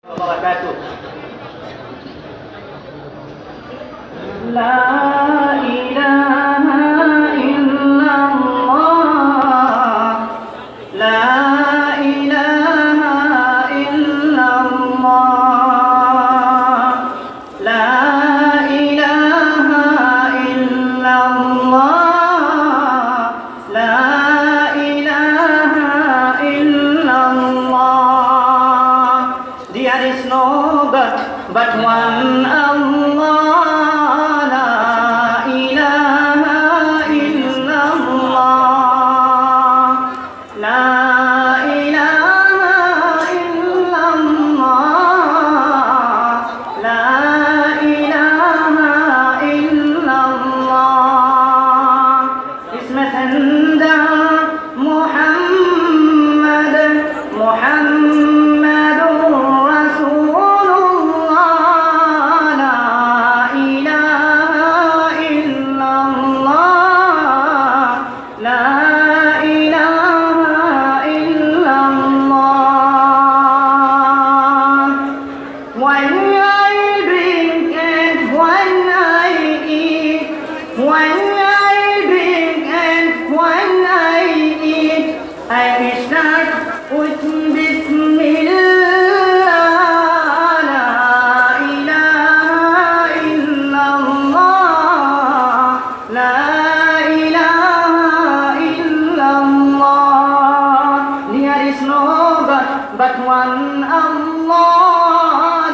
wabarakatuh. La ilaha illallah, la ilaha illallah, la ilaha illallah, la ilaha illallah. There is no God but one Allah. La ilaha illallah, la ilaha illallah, la ilaha illallah. His messenger Muhammad, Muhammadur Rasulullah. La ilaha illallah, la ilaha illallah. When I drink and when I eat, when I drink and when I eat, I will start with Bismillah. La ilaha illallah, la ilaha illallah. There is no God but one Allah.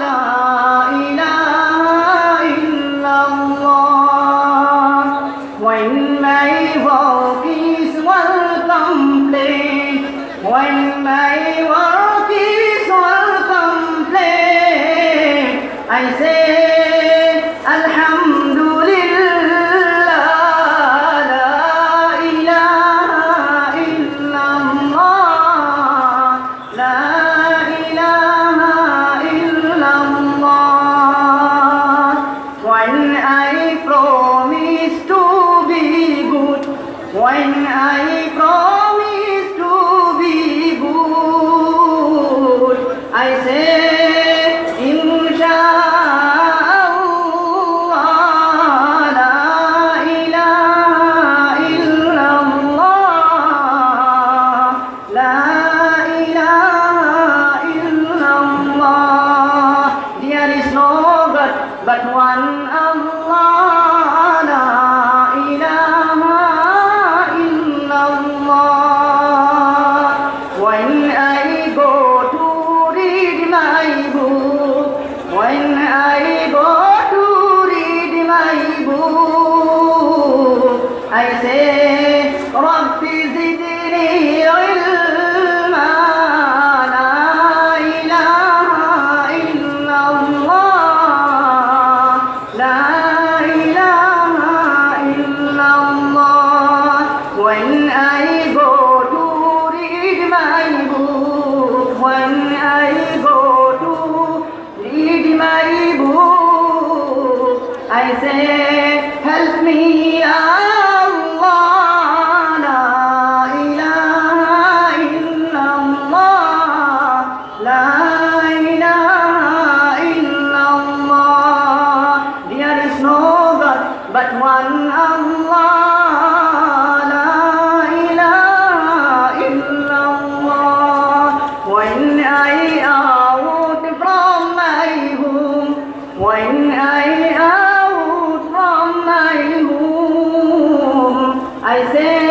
La ilaha illallah. When my work is well complete, when my work is well complete, I say Alhamdulillah. La ilaha illallah, la ilaha illallah. When I promise to be good, when I promise to be good, I say Inshallah. La ilaha illallah, la ilaha illallah. There is no God but one Allah. La ilaha illallah. When I go to read my book, when I go to read my book, I say Rabbi zidni ilma. La ilaha illallah, la ilaha illallah. When I go to read my book, when I go to read my book, I say help me Allah. La ilaha illallah, la ilaha illallah. There is no God but one Allah. La ilaha illallah. When I out from my home, when I out from my home, I say